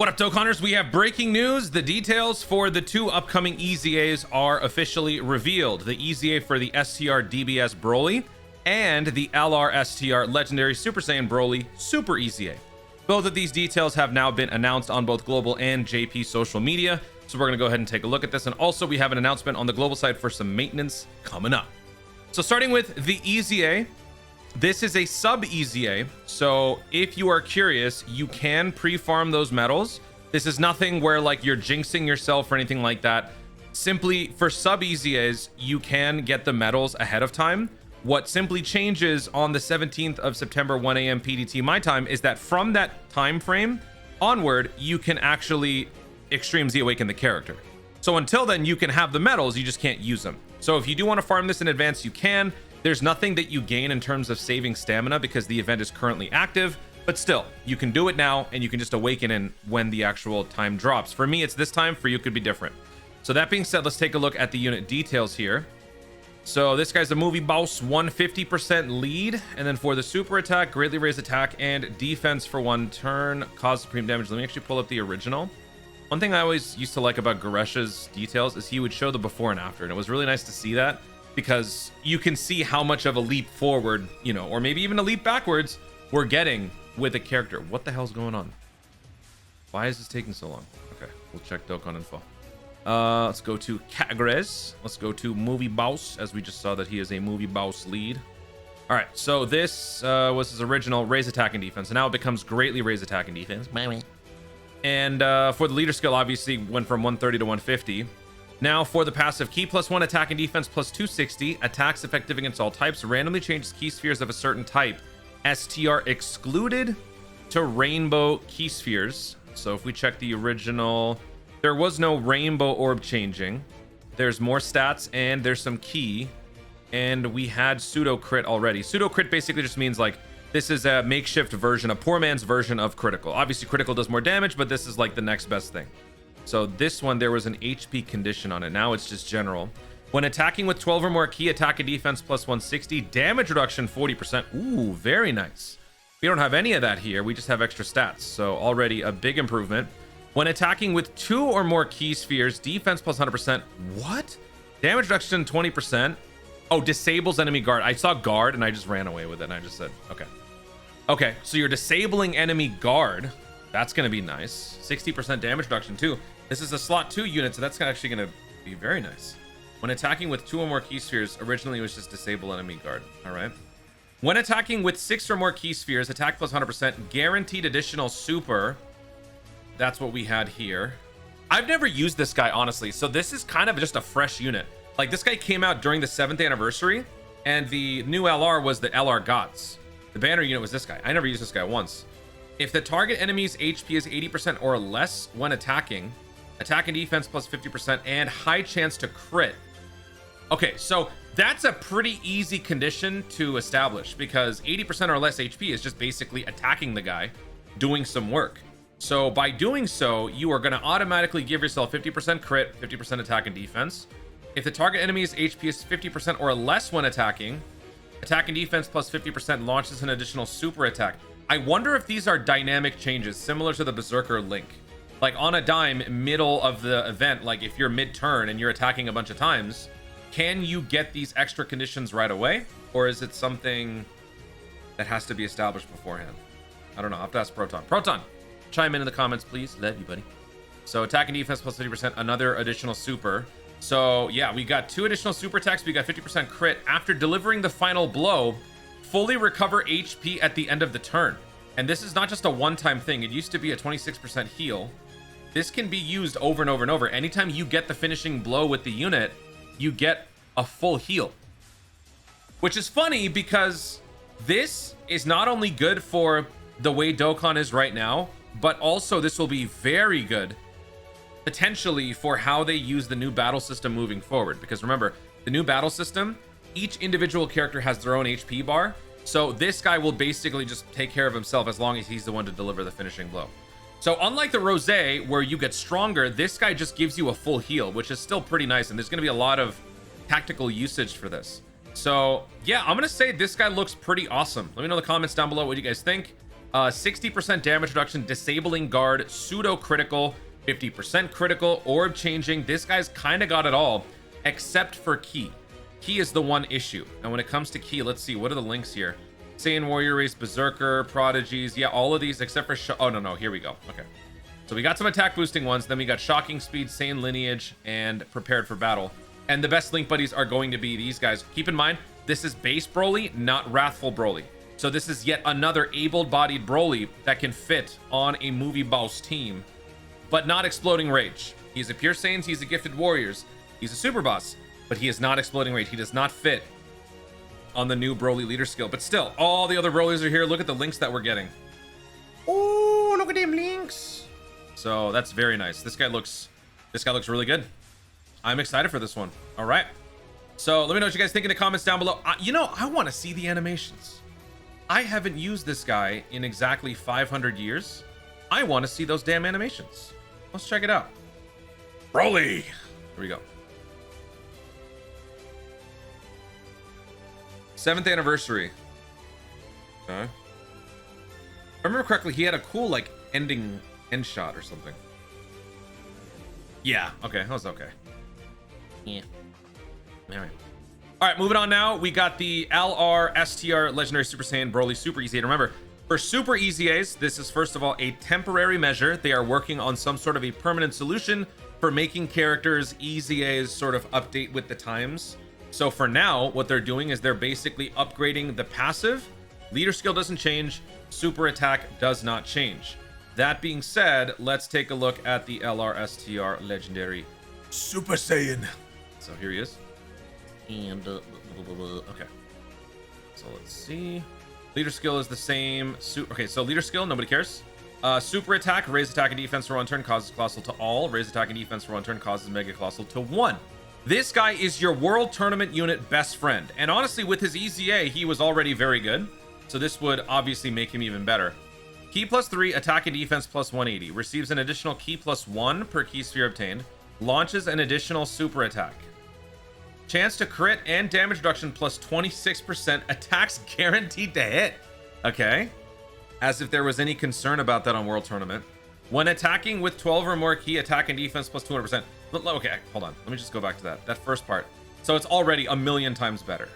What up, Dokkanners? We have breaking news. The details for the two upcoming EZAs are officially revealed. The EZA for the STR DBS Broly and the LR STR Legendary Super Saiyan Broly Super EZA. Both of these details have now been announced on both global and JP social media. So we're going to go ahead and take a look at this. And also we have an announcement on the global side for some maintenance coming up. So starting with the EZA, this is a sub EZA. So if you are curious, you can pre-farm those medals. This is nothing where like you're jinxing yourself or anything like that. Simply for sub EZAs, you can get the medals ahead of time. What simply changes on the 17th of September, 1 a.m. PDT my time, is that from that time frame onward, you can actually Extreme Z Awaken the character. So until then, you can have the medals, you just can't use them. So if you do want to farm this in advance, you can. There's nothing that you gain in terms of saving stamina because the event is currently active, but still, you can do it now and you can just awaken in when the actual time drops. For me, it's this time. For you, it could be different. So that being said, let's take a look at the unit details here. So this guy's a movie boss, 150% lead, and then for the super attack, greatly raise attack and defense for 1 turn, cause supreme damage. Let me actually pull up the original. One thing I always used to like about Goresha's details is he would show the before and after, and it was really nice to see that because you can see how much of a leap forward, you know, or maybe even a leap backwards we're getting with a character. What the hell's going on? Why is this taking so long? Okay, we'll check Dokkan Info. Let's go to Kagres. Let's go to movie boss, as we just saw that he is a movie boss lead. All right, so this was his original raise attack and defense, and now it becomes greatly raise attack and defense. And for the leader skill, obviously went from 130 to 150. Now for the passive, key +1 attack and defense plus 260, attacks effective against all types, randomly changes key spheres of a certain type, STR excluded, to rainbow key spheres. So if we check the original, there was no rainbow orb changing. There's more stats and there's some key, and we had pseudo crit already. Pseudo crit basically just means like this is a makeshift version, a poor man's version of critical. Obviously critical does more damage, but this is like the next best thing. So this one, there was an HP condition on it. Now it's just general. When attacking with 12 or more key, attack and defense plus 160, damage reduction 40%. Ooh, very nice. We don't have any of that here. We just have extra stats. So already a big improvement. When attacking with 2 or more key spheres, defense plus 100%. What? Damage reduction 20%. Oh, disables enemy guard. I saw guard and I just ran away with it. And I just said, okay. Okay, so you're disabling enemy guard. That's going to be nice. 60% damage reduction too. This is a slot 2 unit, so that's actually going to be very nice. When attacking with 2 or more key spheres, originally it was just disable enemy guard. All right. When attacking with 6 or more key spheres, attack plus 100%, guaranteed additional super. That's what we had here. I've never used this guy, honestly, so this is kind of just a fresh unit. Like, this guy came out during the 7th anniversary, and the new LR was the LR Gods. The banner unit was this guy. I never used this guy once. If the target enemy's HP is 80% or less when attacking, attack and defense plus 50%, and high chance to crit. Okay, so that's a pretty easy condition to establish because 80% or less HP is just basically attacking the guy, doing some work. So by doing so, you are going to automatically give yourself 50% crit, 50% attack and defense. If the target enemy's HP is 50% or less when attacking, attack and defense plus 50% launches an additional super attack. I wonder if these are dynamic changes similar to the Berserker Link. Like on a dime, middle of the event, like if you're mid-turn and you're attacking a bunch of times, can you get these extra conditions right away? Or is it something that has to be established beforehand? I don't know. I'll have to ask Proton. Proton, chime in the comments, please. Love you, buddy. So attack and defense plus 50%, another additional super. So yeah, we got 2 additional super attacks. We got 50% crit. After delivering the final blow, fully recover HP at the end of the turn. And this is not just a one-time thing. It used to be a 26% heal. This can be used over and over and over. Anytime you get the finishing blow with the unit, you get a full heal. Which is funny because this is not only good for the way Dokkan is right now, but also this will be very good potentially for how they use the new battle system moving forward. Because remember, the new battle system, each individual character has their own HP bar. So this guy will basically just take care of himself as long as he's the one to deliver the finishing blow. So unlike the Rosé, where you get stronger, this guy just gives you a full heal, which is still pretty nice. And there's going to be a lot of tactical usage for this. So yeah, I'm going to say this guy looks pretty awesome. Let me know in the comments down below what you guys think. 60% damage reduction, disabling guard, pseudo critical, 50% critical, orb changing. This guy's kind of got it all except for ki. Ki is the one issue. And when it comes to ki, let's see, what are the links here? Saiyan Warrior Race, Berserker, Prodigies. Yeah, all of these except for oh no, here we go. Okay, so we got some attack boosting ones, then we got Shocking Speed, Saiyan Lineage, and Prepared for Battle. And the best link buddies are going to be these guys. Keep in mind, this is base Broly, not Wrathful Broly. So this is yet another able-bodied Broly that can fit on a movie boss team, but not Exploding Rage. He's a Pure Saiyans, he's a Gifted Warriors, he's a Super Boss, but he is not Exploding Rage. He does not fit on the new Broly leader skill. But still, all the other Brolys are here. Look at the links that we're getting. Oh, look at them links. So that's very nice. This guy looks really good. I'm excited for this one. All right. So let me know what you guys think in the comments down below. You know, I want to see the animations. I haven't used this guy in exactly 500 years. I want to see those damn animations. Let's check it out. Broly. Here we go. 7th anniversary. Okay. If I remember correctly, he had a cool like end shot or something. Yeah. Okay. That was okay. Yeah. All right. All right. Moving on now. We got the LR STR Legendary Super Saiyan Broly Super EZA. Remember, for Super EZAs, this is first of all a temporary measure. They are working on some sort of a permanent solution for making characters EZAs sort of update with the times. So for now, what they're doing is they're basically upgrading the passive. Leader skill doesn't change. Super attack does not change. That being said, let's take a look at the LR STR Legendary Super Saiyan. So here he is. And okay. So let's see. Leader skill is the same. Okay, so leader skill, nobody cares. Super attack, raise attack and defense for 1 turn, causes colossal to all. Raise attack and defense for 1 turn, causes mega colossal to 1. This guy is your world tournament unit best friend. And honestly, with his EZA, he was already very good. So this would obviously make him even better. Ki +3, attack and defense +180. Receives an additional ki +1 per ki sphere obtained. Launches an additional super attack. Chance to crit and damage reduction +26%. Attacks guaranteed to hit. Okay. As if there was any concern about that on World Tournament. When attacking with 12 or more ki, attack and defense +200%. Okay, hold on. Let me just go back to that first part. So it's already a million times better.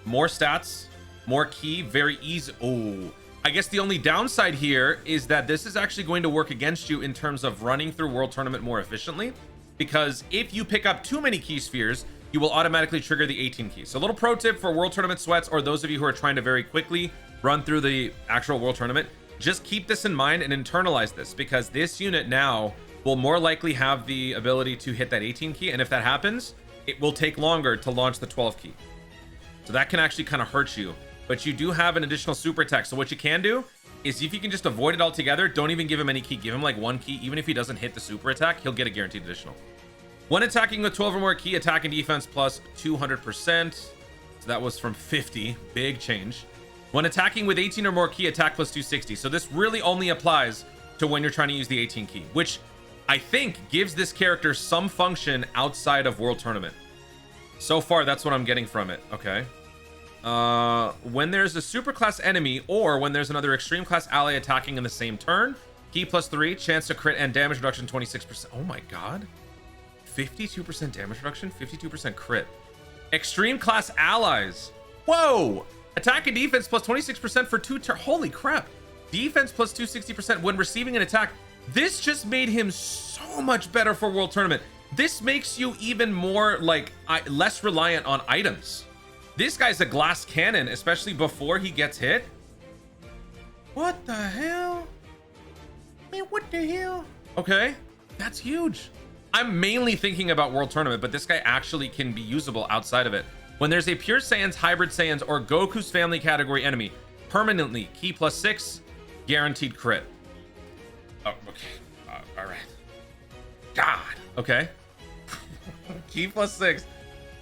More stats, more ki, very easy. Oh, I guess the only downside here is that this is actually going to work against you in terms of running through World Tournament more efficiently, because if you pick up too many ki spheres, you will automatically trigger the 18 keys. So a little pro tip for World Tournament sweats, or those of you who are trying to very quickly run through the actual World Tournament, just keep this in mind and internalize this, because this unit now will more likely have the ability to hit that 18 key, and if that happens, it will take longer to launch the 12 key. So that can actually kind of hurt you, but you do have an additional super attack. So what you can do is, if you can just avoid it altogether, don't even give him any key, give him like 1 key. Even if he doesn't hit the super attack, he'll get a guaranteed additional. When attacking with 12 or more ki, attack and defense +200%. So that was from 50, big change. When attacking with 18 or more ki, attack +260. So this really only applies to when you're trying to use the 18 key, which I think gives this character some function outside of World Tournament. So far, that's what I'm getting from it. Okay. When there's a super class enemy, or when there's another extreme class ally attacking in the same turn, ki +3, chance to crit and damage reduction 26%. Oh my god. 52% damage reduction, 52% crit. Extreme class allies. Whoa! Attack and defense +26% for 2 turns. Holy crap. Defense +260% when receiving an attack. This just made him so much better for World Tournament. This makes you even more like less reliant on items. This guy's a glass cannon, especially before he gets hit. What the hell? Man, what the hell? Okay, that's huge. I'm mainly thinking about World Tournament, but this guy actually can be usable outside of it. When there's a Pure Saiyans, Hybrid Saiyans, or Goku's family category enemy, permanently ki +6, guaranteed crit. Oh, okay. All right. God. Okay. Ki +6,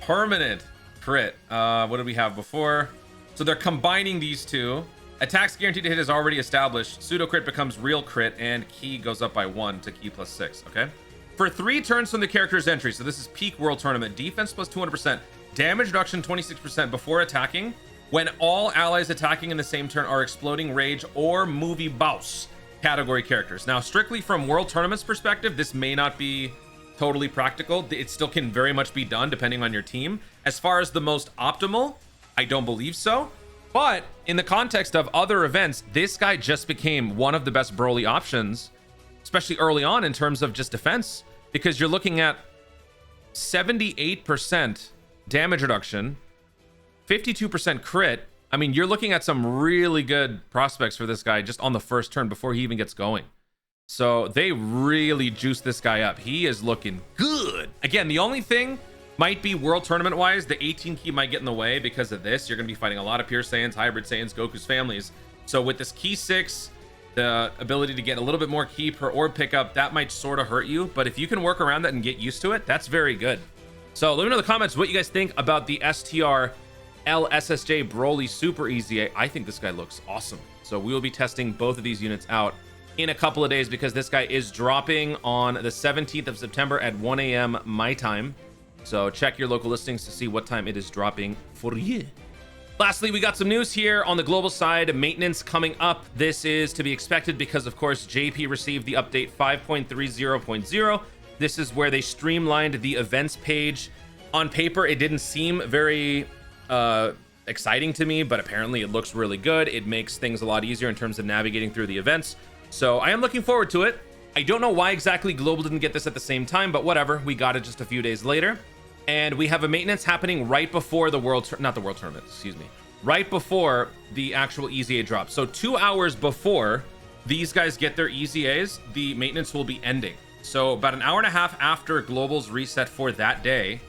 permanent crit. What did we have before? So they're combining these two. Attacks guaranteed to hit is already established. Pseudo crit becomes real crit, and ki goes up by 1 to ki +6. Okay. For 3 turns from the character's entry, so this is peak World Tournament, defense +200%, damage reduction 26% before attacking. When all allies attacking in the same turn are exploding rage or movie boss category characters. Now, strictly from World Tournament's perspective, this may not be totally practical. It still can very much be done depending on your team. As far as the most optimal, I don't believe so. But in the context of other events, this guy just became one of the best Broly options, especially early on in terms of just defense, because you're looking at 78% damage reduction, 52% crit. I mean, you're looking at some really good prospects for this guy just on the first turn before he even gets going. So they really juiced this guy up. He is looking good. Again, the only thing might be World Tournament wise, the 18 key might get in the way because of this. You're going to be fighting a lot of Pure Saiyans, Hybrid Saiyans, Goku's families. So with this key 6, the ability to get a little bit more key per orb pickup, that might sort of hurt you. But if you can work around that and get used to it, that's very good. So let me know in the comments what you guys think about the STR LSSJ Broly Super EZA. I think this guy looks awesome. So we will be testing both of these units out in a couple of days because this guy is dropping on the 17th of September at 1 a.m. my time. So check your local listings to see what time it is dropping for you. Lastly, we got some news here on the global side. Maintenance coming up. This is to be expected because, of course, JP received the update 5.30.0. This is where they streamlined the events page. On paper, it didn't seem very exciting to me, but apparently it looks really good. It makes things a lot easier in terms of navigating through the events. So I am looking forward to it. I don't know why exactly Global didn't get this at the same time, but whatever. We got it just a few days later. And we have a maintenance happening right before the not the World Tournament, excuse me. Right before the actual EZA drop. So 2 hours before these guys get their EZAs, the maintenance will be ending. So about an hour and a half after Global's reset for that day,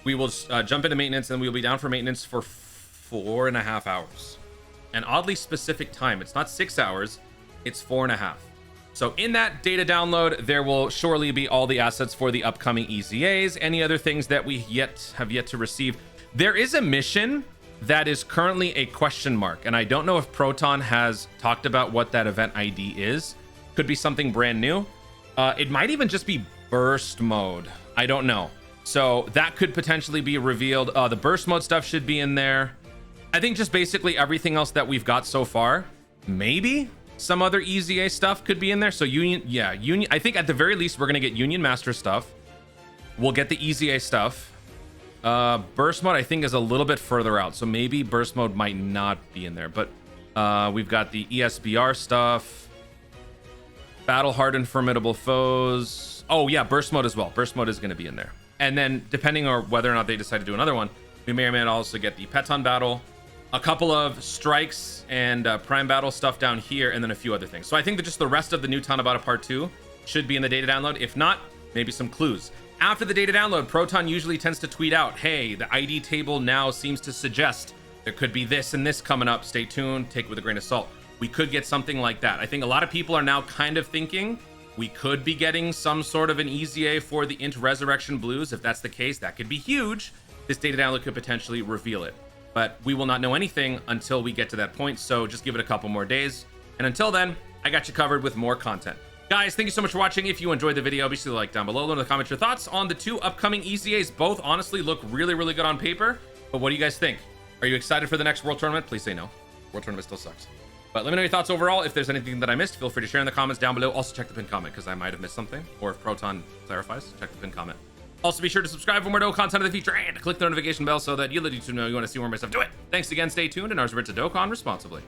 we will jump into maintenance and we'll be down for maintenance for 4.5 hours. An oddly specific time. It's not 6 hours, it's 4.5. So in that data download, there will surely be all the assets for the upcoming EZAs, any other things that we have yet to receive. There is a mission that is currently a question mark, and I don't know if Proton has talked about what that event ID is. Could be something brand new. It might even just be burst mode. I don't know. So that could potentially be revealed. The burst mode stuff should be in there. I think just basically everything else that we've got so far. Maybe some other EZA stuff could be in there. So Union, yeah, Union. I think at the very least, we're going to get Union Master stuff. We'll get the EZA stuff. Burst mode, I think, is a little bit further out. So maybe burst mode might not be in there. But we've got the ESBR stuff. Battle hardened formidable foes. Oh, yeah, burst mode as well. Burst mode is going to be in there. And then depending on whether or not they decide to do another one, we may or may not also get the Peton battle, a couple of strikes and prime battle stuff down here, and then a few other things. So I think that just the rest of the new Tanabata Part 2 should be in the data download. If not, maybe some clues. After the data download, Proton usually tends to tweet out, hey, the ID table now seems to suggest there could be this and this coming up. Stay tuned, take it with a grain of salt. We could get something like that. I think a lot of people are now kind of thinking we could be getting some sort of an EZA for the Int Resurrection Blues. If that's the case, that could be huge. This data download could potentially reveal it. But we will not know anything until we get to that point, so just give it a couple more days. And until then, I got you covered with more content. Guys, thank you so much for watching. If you enjoyed the video, be sure to like down below. Let me know in the comments your thoughts on the 2 upcoming EZAs. Both honestly look really, really good on paper. But what do you guys think? Are you excited for the next World Tournament? Please say no. World Tournament still sucks. But let me know your thoughts overall. If there's anything that I missed, feel free to share in the comments down below. Also check the pinned comment because I might have missed something. Or if Proton clarifies, check the pinned comment. Also be sure to subscribe for more Dokkan content of the future and click the notification bell so that you'll let YouTube know you want to see more of my stuff. Do it! Thanks again, stay tuned, and ours are to Dokkan responsibly.